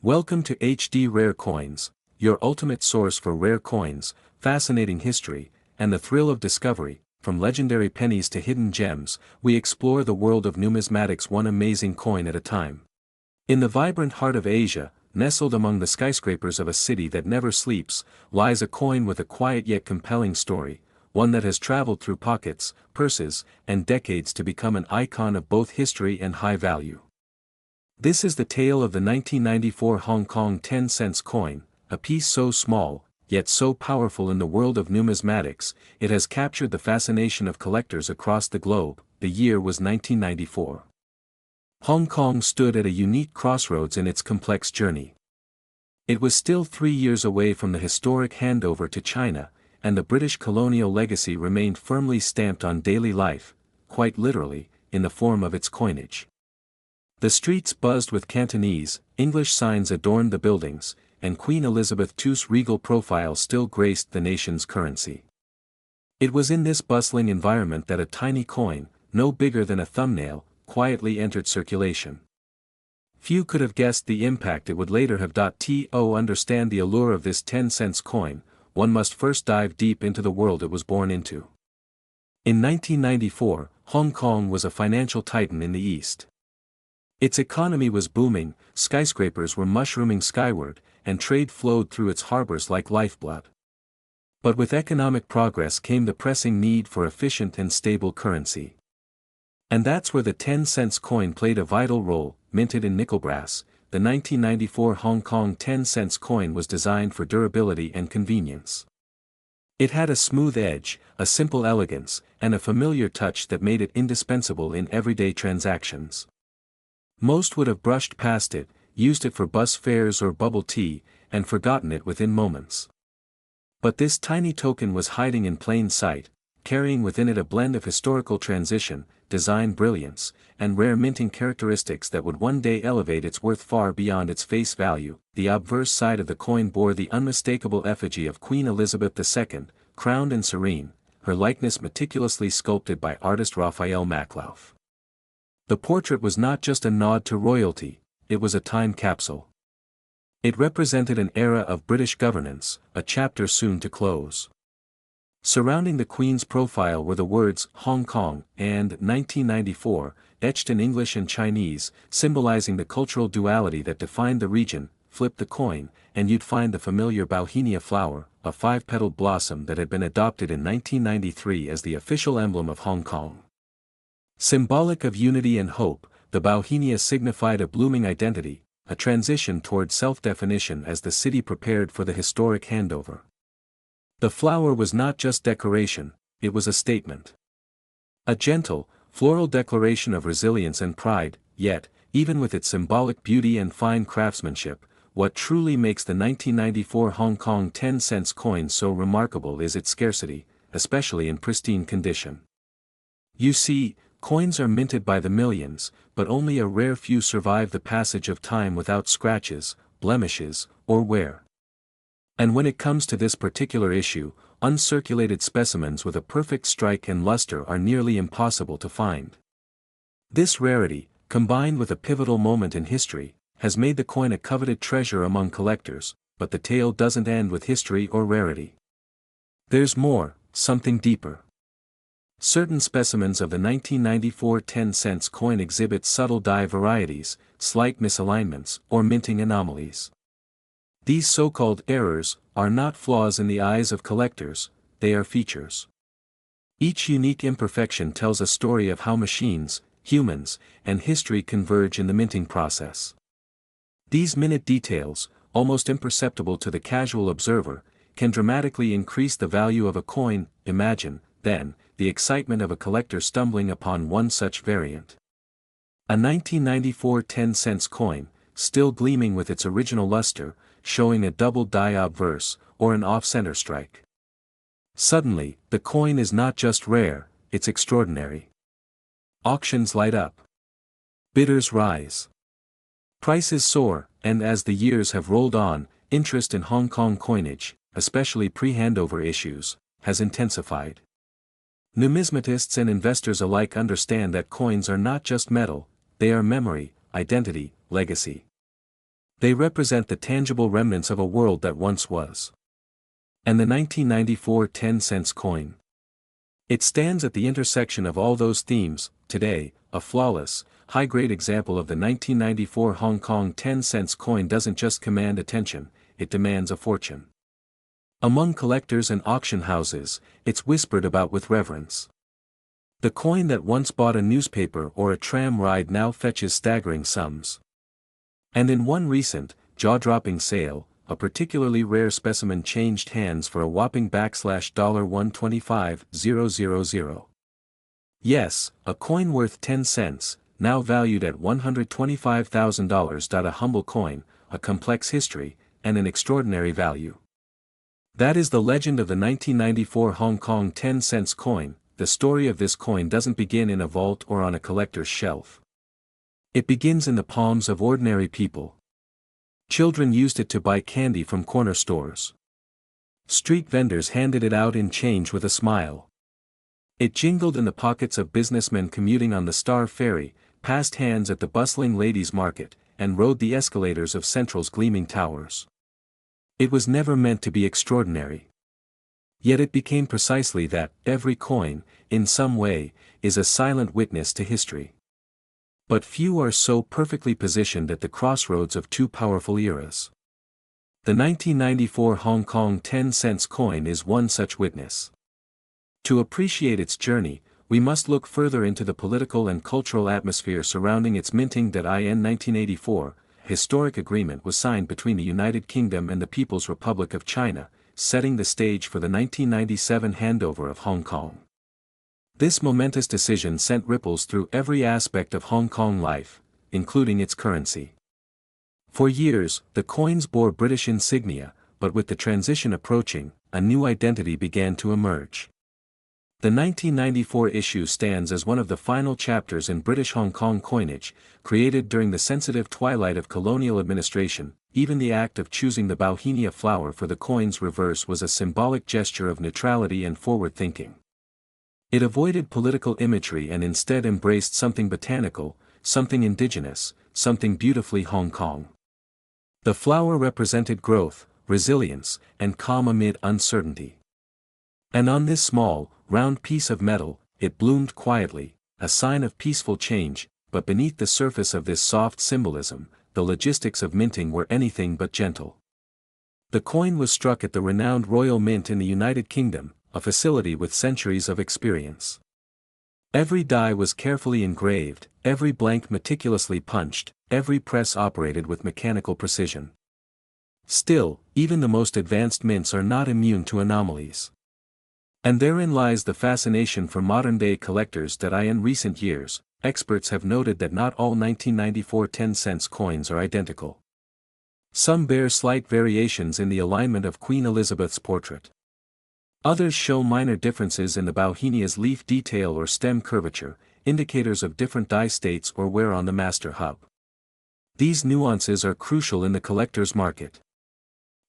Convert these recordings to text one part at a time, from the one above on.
Welcome to HD Rare Coins, your ultimate source for rare coins, fascinating history, and the thrill of discovery. From legendary pennies to hidden gems, we explore the world of numismatics one amazing coin at a time. In the vibrant heart of Asia, nestled among the skyscrapers of a city that never sleeps, lies a coin with a quiet yet compelling story, one that has traveled through pockets, purses, and decades to become an icon of both history and high value. This is the tale of the 1994 Hong Kong 10-cents coin, a piece so small, yet so powerful in the world of numismatics. It has captured the fascination of collectors across the globe. The year was 1994. Hong Kong stood at a unique crossroads in its complex journey. It was still 3 years away from the historic handover to China, and the British colonial legacy remained firmly stamped on daily life, quite literally, in the form of its coinage. The streets buzzed with Cantonese, English signs adorned the buildings, and Queen Elizabeth II's regal profile still graced the nation's currency. It was in this bustling environment that a tiny coin, no bigger than a thumbnail, quietly entered circulation. Few could have guessed the impact it would later have. To understand the allure of this 10-cents coin, one must first dive deep into the world it was born into. In 1994, Hong Kong was a financial titan in the East. Its economy was booming, skyscrapers were mushrooming skyward, and trade flowed through its harbors like lifeblood. But with economic progress came the pressing need for efficient and stable currency. And that's where the 10-cents coin played a vital role. Minted in nickel brass, the 1994 Hong Kong 10-cents coin was designed for durability and convenience. It had a smooth edge, a simple elegance, and a familiar touch that made it indispensable in everyday transactions. Most would have brushed past it, used it for bus fares or bubble tea, and forgotten it within moments. But this tiny token was hiding in plain sight, carrying within it a blend of historical transition, design brilliance, and rare minting characteristics that would one day elevate its worth far beyond its face value. The obverse side of the coin bore the unmistakable effigy of Queen Elizabeth II, crowned and serene, her likeness meticulously sculpted by artist Raphael Maclouf. The portrait was not just a nod to royalty, it was a time capsule. It represented an era of British governance, a chapter soon to close. Surrounding the Queen's profile were the words Hong Kong and 1994, etched in English and Chinese, symbolizing the cultural duality that defined the region. Flip the coin, and you'd find the familiar bauhinia flower, a 5-petaled blossom that had been adopted in 1993 as the official emblem of Hong Kong. Symbolic of unity and hope, the bauhinia signified a blooming identity, a transition toward self-definition as the city prepared for the historic handover. The flower was not just decoration, it was a statement. A gentle, floral declaration of resilience and pride. Yet, even with its symbolic beauty and fine craftsmanship, what truly makes the 1994 Hong Kong 10-cents coin so remarkable is its scarcity, especially in pristine condition. You see, coins are minted by the millions, but only a rare few survive the passage of time without scratches, blemishes, or wear. And when it comes to this particular issue, uncirculated specimens with a perfect strike and luster are nearly impossible to find. This rarity, combined with a pivotal moment in history, has made the coin a coveted treasure among collectors. But the tale doesn't end with history or rarity. There's more, something deeper. Certain specimens of the 1994 10-cents coin exhibit subtle die varieties, slight misalignments, or minting anomalies. These so-called errors are not flaws in the eyes of collectors, they are features. Each unique imperfection tells a story of how machines, humans, and history converge in the minting process. These minute details, almost imperceptible to the casual observer, can dramatically increase the value of a coin. Imagine, then, the excitement of a collector stumbling upon one such variant. A 1994 10-cents coin, still gleaming with its original luster, showing a double die obverse, or an off-center strike. Suddenly, the coin is not just rare, it's extraordinary. Auctions light up. Bidders rise. Prices soar, and as the years have rolled on, interest in Hong Kong coinage, especially pre-handover issues, has intensified. Numismatists and investors alike understand that coins are not just metal, they are memory, identity, legacy. They represent the tangible remnants of a world that once was. And the 1994 10-cent coin. It stands at the intersection of all those themes. Today, a flawless, high-grade example of the 1994 Hong Kong 10-cent coin doesn't just command attention, it demands a fortune. Among collectors and auction houses, it's whispered about with reverence. The coin that once bought a newspaper or a tram ride now fetches staggering sums. And in one recent, jaw-dropping sale, a particularly rare specimen changed hands for a whopping $125,000. Yes, a coin worth 10 cents, now valued at $125,000. A humble coin, a complex history, and an extraordinary value. That is the legend of the 1994 Hong Kong 10-cent coin. The story of this coin doesn't begin in a vault or on a collector's shelf. It begins in the palms of ordinary people. Children used it to buy candy from corner stores. Street vendors handed it out in change with a smile. It jingled in the pockets of businessmen commuting on the Star Ferry, passed hands at the bustling ladies' market, and rode the escalators of Central's gleaming towers. It was never meant to be extraordinary. Yet it became precisely that. Every coin, in some way, is a silent witness to history. But few are so perfectly positioned at the crossroads of two powerful eras. The 1994 Hong Kong 10-cent coin is one such witness. To appreciate its journey, we must look further into the political and cultural atmosphere surrounding its minting. In 1984, a historic agreement was signed between the United Kingdom and the People's Republic of China, setting the stage for the 1997 handover of Hong Kong. This momentous decision sent ripples through every aspect of Hong Kong life, including its currency. For years, the coins bore British insignia, but with the transition approaching, a new identity began to emerge. The 1994 issue stands as one of the final chapters in British Hong Kong coinage, created during the sensitive twilight of colonial administration. Even the act of choosing the bauhinia flower for the coin's reverse was a symbolic gesture of neutrality and forward thinking. It avoided political imagery and instead embraced something botanical, something indigenous, something beautifully Hong Kong. The flower represented growth, resilience, and calm amid uncertainty. And on this small, round piece of metal, it bloomed quietly, a sign of peaceful change. But beneath the surface of this soft symbolism, the logistics of minting were anything but gentle. The coin was struck at the renowned Royal Mint in the United Kingdom, a facility with centuries of experience. Every die was carefully engraved, every blank meticulously punched, every press operated with mechanical precision. Still, even the most advanced mints are not immune to anomalies. And therein lies the fascination for modern-day collectors. In recent years, experts have noted that not all 1994 10-cent coins are identical. Some bear slight variations in the alignment of Queen Elizabeth's portrait. Others show minor differences in the bauhinia's leaf detail or stem curvature, indicators of different die states or wear on the master hub. These nuances are crucial in the collector's market.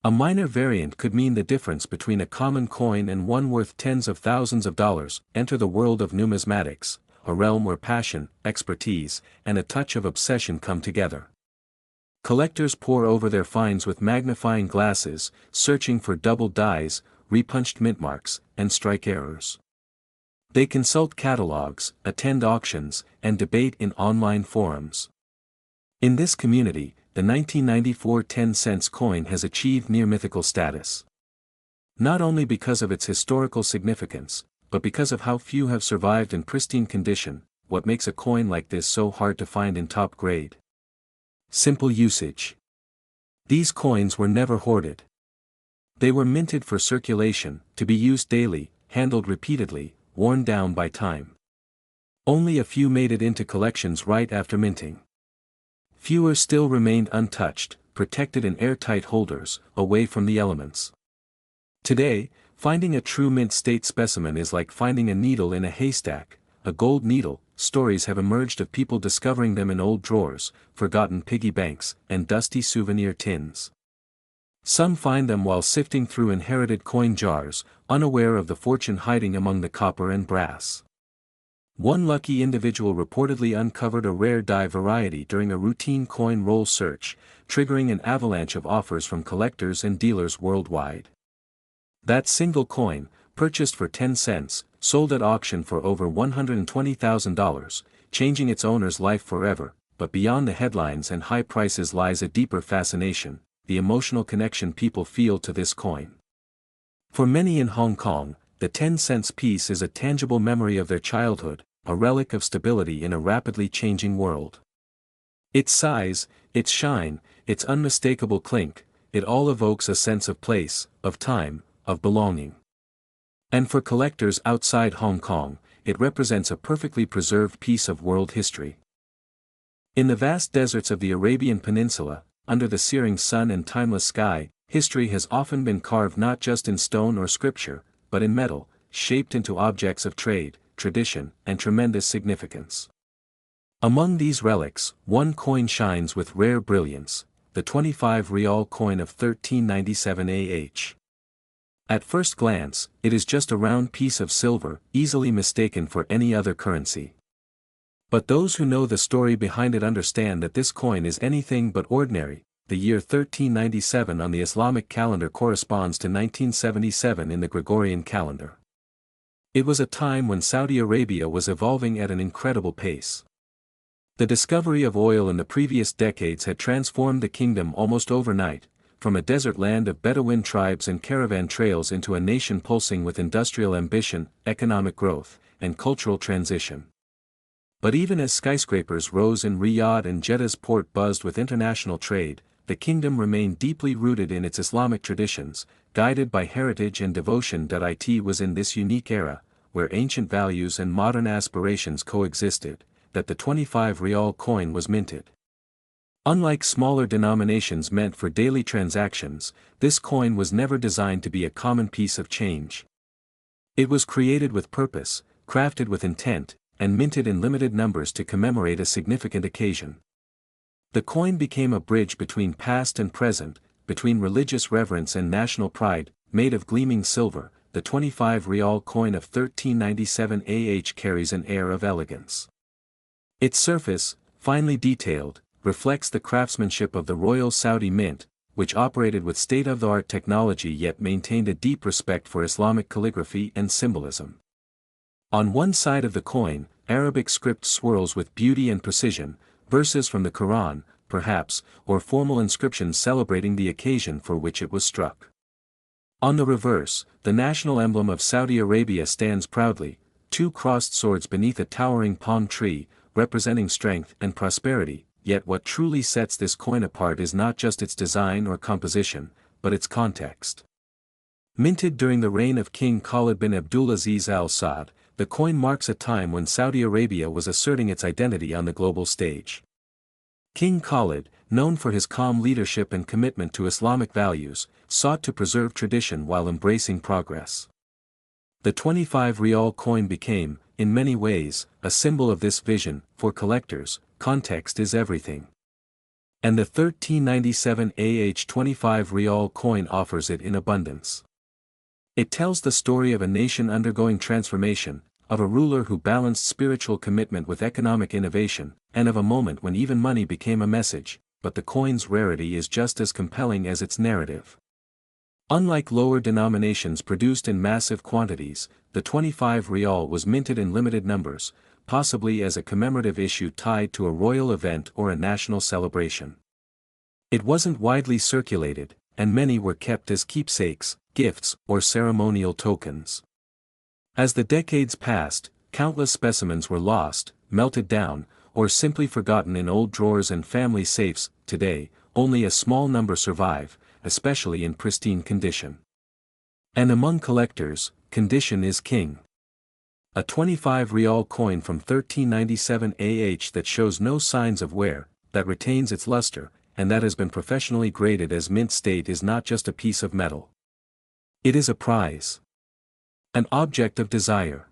A minor variant could mean the difference between a common coin and one worth tens of thousands of dollars. Enter the world of numismatics, a realm where passion, expertise, and a touch of obsession come together. Collectors pore over their finds with magnifying glasses, searching for doubled dies, repunched mint marks, and strike errors. They consult catalogs, attend auctions, and debate in online forums. In this community, the 1994 10-cent coin has achieved near-mythical status. Not only because of its historical significance, but because of how few have survived in pristine condition. What makes a coin like this so hard to find in top grade? Simple usage. These coins were never hoarded. They were minted for circulation, to be used daily, handled repeatedly, worn down by time. Only a few made it into collections right after minting. Fewer still remained untouched, protected in airtight holders, away from the elements. Today, finding a true mint state specimen is like finding a needle in a haystack, a gold needle. Stories have emerged of people discovering them in old drawers, forgotten piggy banks, and dusty souvenir tins. Some find them while sifting through inherited coin jars, unaware of the fortune hiding among the copper and brass. One lucky individual reportedly uncovered a rare die variety during a routine coin roll search, triggering an avalanche of offers from collectors and dealers worldwide. That single coin, purchased for 10 cents, sold at auction for over $120,000, changing its owner's life forever. But beyond the headlines and high prices lies a deeper fascination, the emotional connection people feel to this coin. For many in Hong Kong, the 10-cent piece is a tangible memory of their childhood, a relic of stability in a rapidly changing world. Its size, its shine, its unmistakable clink, it all evokes a sense of place, of time, of belonging. And for collectors outside Hong Kong, it represents a perfectly preserved piece of world history. In the vast deserts of the Arabian Peninsula, under the searing sun and timeless sky, history has often been carved not just in stone or scripture, but in metal, shaped into objects of trade, tradition, and tremendous significance. Among these relics, one coin shines with rare brilliance, the 25 rial coin of 1397 AH. At first glance, it is just a round piece of silver, easily mistaken for any other currency. But those who know the story behind it understand that this coin is anything but ordinary. The year 1397 on the Islamic calendar corresponds to 1977 in the Gregorian calendar. It was a time when Saudi Arabia was evolving at an incredible pace. The discovery of oil in the previous decades had transformed the kingdom almost overnight, from a desert land of Bedouin tribes and caravan trails into a nation pulsing with industrial ambition, economic growth, and cultural transition. But even as skyscrapers rose in Riyadh and Jeddah's port buzzed with international trade, the kingdom remained deeply rooted in its Islamic traditions, guided by heritage and devotion. It was in this unique era, where ancient values and modern aspirations coexisted, that the 25 rial coin was minted. Unlike smaller denominations meant for daily transactions, this coin was never designed to be a common piece of change. It was created with purpose, crafted with intent, and minted in limited numbers to commemorate a significant occasion. The coin became a bridge between past and present, between religious reverence and national pride. Made of gleaming silver, the 25 rial coin of 1397 AH carries an air of elegance. Its surface, finely detailed, reflects the craftsmanship of the Royal Saudi Mint, which operated with state-of-the-art technology yet maintained a deep respect for Islamic calligraphy and symbolism. On one side of the coin, Arabic script swirls with beauty and precision, verses from the Quran, perhaps, or formal inscriptions celebrating the occasion for which it was struck. On the reverse, the national emblem of Saudi Arabia stands proudly, two crossed swords beneath a towering palm tree, representing strength and prosperity. Yet what truly sets this coin apart is not just its design or composition, but its context. Minted during the reign of King Khalid bin Abdulaziz Al Saud, the coin marks a time when Saudi Arabia was asserting its identity on the global stage. King Khalid, known for his calm leadership and commitment to Islamic values, sought to preserve tradition while embracing progress. The 25 rial coin became, in many ways, a symbol of this vision. For collectors, context is everything. And the 1397 AH 25 rial coin offers it in abundance. It tells the story of a nation undergoing transformation, of a ruler who balanced spiritual commitment with economic innovation, and of a moment when even money became a message, but the coin's rarity is just as compelling as its narrative. Unlike lower denominations produced in massive quantities, the 25 rial was minted in limited numbers, possibly as a commemorative issue tied to a royal event or a national celebration. It wasn't widely circulated, and many were kept as keepsakes, gifts, or ceremonial tokens. As the decades passed, countless specimens were lost, melted down, or simply forgotten in old drawers and family safes. Today, only a small number survive, especially in pristine condition. And among collectors, condition is king. A 25 rial coin from 1397 AH that shows no signs of wear, that retains its luster, and that has been professionally graded as mint state is not just a piece of metal. It is a prize. An object of desire.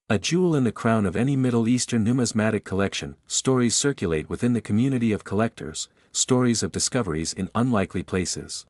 A jewel in the crown of any Middle Eastern numismatic collection. Stories circulate within the community of collectors, stories of discoveries in unlikely places.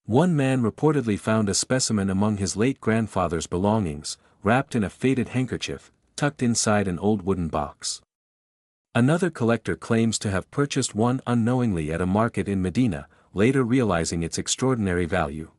One man reportedly found a specimen among his late grandfather's belongings, wrapped in a faded handkerchief, tucked inside an old wooden box. Another collector claims to have purchased one unknowingly at a market in Medina, later realizing its extraordinary value.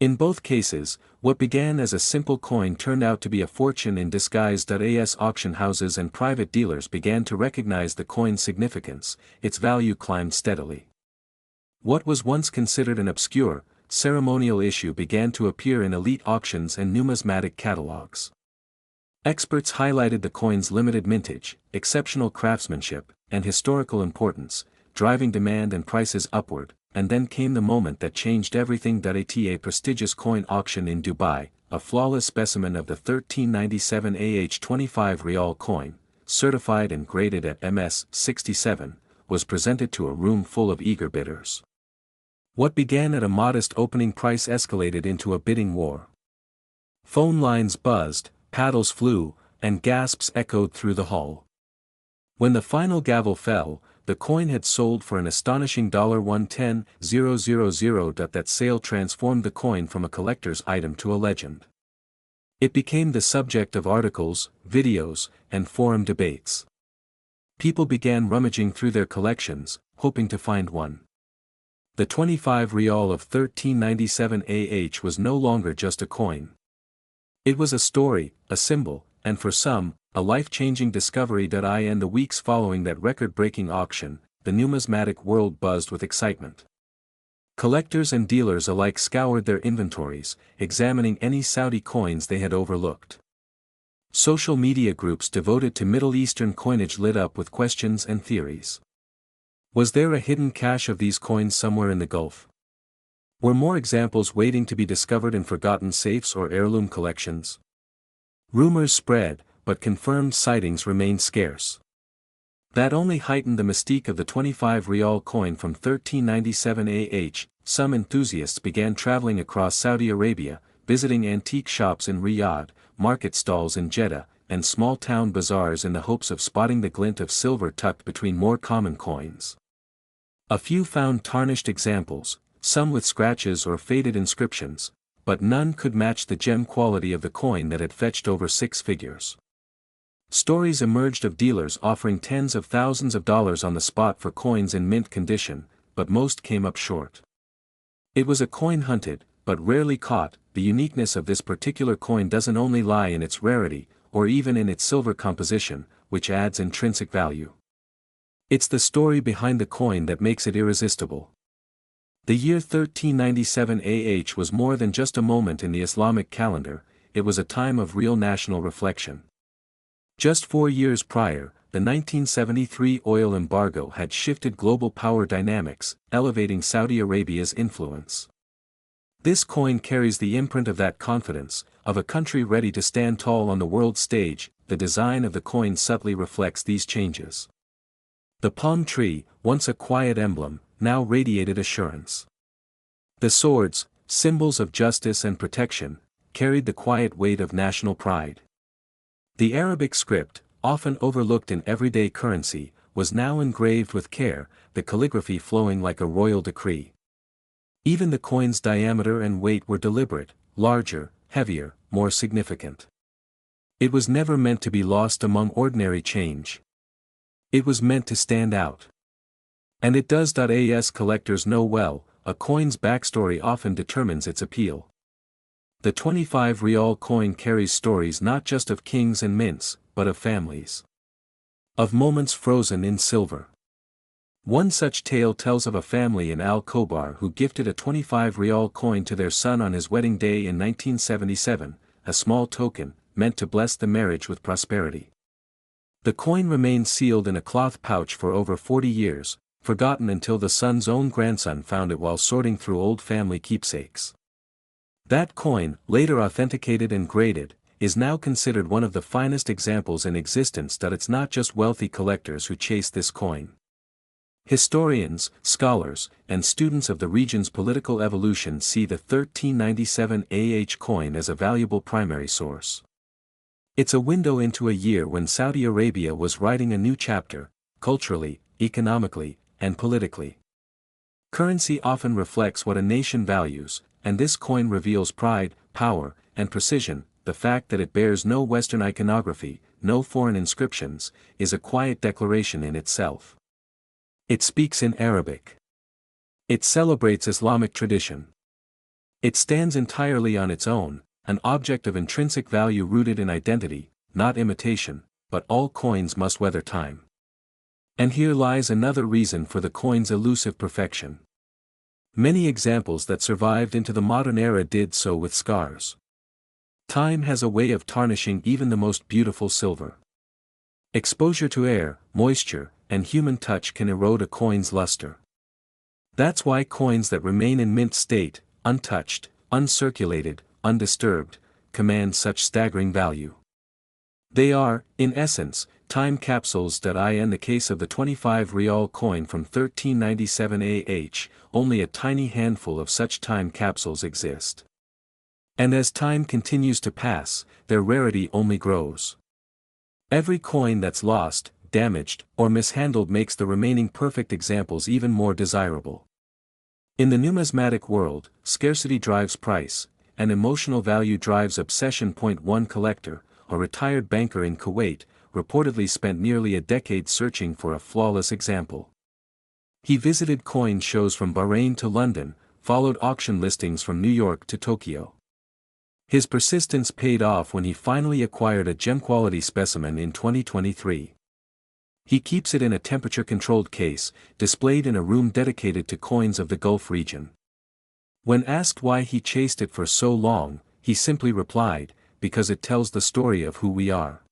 In both cases, what began as a simple coin turned out to be a fortune in disguise. As auction houses and private dealers began to recognize the coin's significance, its value climbed steadily. What was once considered an obscure, ceremonial issue began to appear in elite auctions and numismatic catalogs. Experts highlighted the coin's limited mintage, exceptional craftsmanship, and historical importance, driving demand and prices upward. And then came the moment that changed everything. At a prestigious coin auction in Dubai, a flawless specimen of the 1397 25 rial coin, certified and graded at MS 67, was presented to a room full of eager bidders. What began at a modest opening price escalated into a bidding war. Phone lines buzzed, paddles flew, and gasps echoed through the hall. When the final gavel fell, the coin had sold for an astonishing $110,000. That sale transformed the coin from a collector's item to a legend. It became the subject of articles, videos, and forum debates. People began rummaging through their collections, hoping to find one. The 25 rial of 1397 was no longer just a coin. It was a story, a symbol, and for some, a life-changing discovery. In the weeks following that record-breaking auction, the numismatic world buzzed with excitement. Collectors and dealers alike scoured their inventories, examining any Saudi coins they had overlooked. Social media groups devoted to Middle Eastern coinage lit up with questions and theories. Was there a hidden cache of these coins somewhere in the Gulf? Were more examples waiting to be discovered in forgotten safes or heirloom collections? Rumors spread, but confirmed sightings remained scarce. That only heightened the mystique of the 25 rial coin from 1397 Some enthusiasts began traveling across Saudi Arabia, visiting antique shops in Riyadh, market stalls in Jeddah, and small-town bazaars in the hopes of spotting the glint of silver tucked between more common coins. A few found tarnished examples, some with scratches or faded inscriptions, but none could match the gem quality of the coin that had fetched over 6 figures. Stories emerged of dealers offering tens of thousands of dollars on the spot for coins in mint condition, but most came up short. It was a coin hunted, but rarely caught. The uniqueness of this particular coin doesn't only lie in its rarity, or even in its silver composition, which adds intrinsic value. It's the story behind the coin that makes it irresistible. The year 1397 was more than just a moment in the Islamic calendar, it was a time of real national reflection. Just 4 years prior, the 1973 oil embargo had shifted global power dynamics, elevating Saudi Arabia's influence. This coin carries the imprint of that confidence, of a country ready to stand tall on the world stage. The design of the coin subtly reflects these changes. The palm tree, once a quiet emblem, now radiated assurance. The swords, symbols of justice and protection, carried the quiet weight of national pride. The Arabic script, often overlooked in everyday currency, was now engraved with care, the calligraphy flowing like a royal decree. Even the coin's diameter and weight were deliberate, larger, heavier, more significant. It was never meant to be lost among ordinary change. It was meant to stand out. And it does. As collectors know well, a coin's backstory often determines its appeal. The 25 rial coin carries stories not just of kings and mints, but of families. Of moments frozen in silver. One such tale tells of a family in Al-Khobar who gifted a 25 rial coin to their son on his wedding day in 1977, a small token, meant to bless the marriage with prosperity. The coin remained sealed in a cloth pouch for over 40 years, forgotten until the son's own grandson found it while sorting through old family keepsakes. That coin, later authenticated and graded, is now considered one of the finest examples in existence. It's not just wealthy collectors who chase this coin. Historians, scholars, and students of the region's political evolution see the 1397 coin as a valuable primary source. It's a window into a year when Saudi Arabia was writing a new chapter, culturally, economically, and politically. Currency often reflects what a nation values, and this coin reveals pride, power, and precision. The fact that it bears no Western iconography, no foreign inscriptions, is a quiet declaration in itself. It speaks in Arabic. It celebrates Islamic tradition. It stands entirely on its own, an object of intrinsic value rooted in identity, not imitation, but all coins must weather time. And here lies another reason for the coin's elusive perfection. Many examples that survived into the modern era did so with scars. Time has a way of tarnishing even the most beautiful silver. Exposure to air, moisture, and human touch can erode a coin's luster. That's why coins that remain in mint state, untouched, uncirculated, undisturbed, command such staggering value. They are, in essence, time capsules. In the case of the 25 rial coin from 1397 AH, only a tiny handful of such time capsules exist. And as time continues to pass, their rarity only grows. Every coin that's lost, damaged, or mishandled makes the remaining perfect examples even more desirable. In the numismatic world, scarcity drives price, and emotional value drives obsession. One collector, a retired banker in Kuwait, reportedly spent nearly a decade searching for a flawless example. He visited coin shows from Bahrain to London, followed auction listings from New York to Tokyo. His persistence paid off when he finally acquired a gem-quality specimen in 2023. He keeps it in a temperature-controlled case, displayed in a room dedicated to coins of the Gulf region. When asked why he chased it for so long, he simply replied, "Because it tells the story of who we are."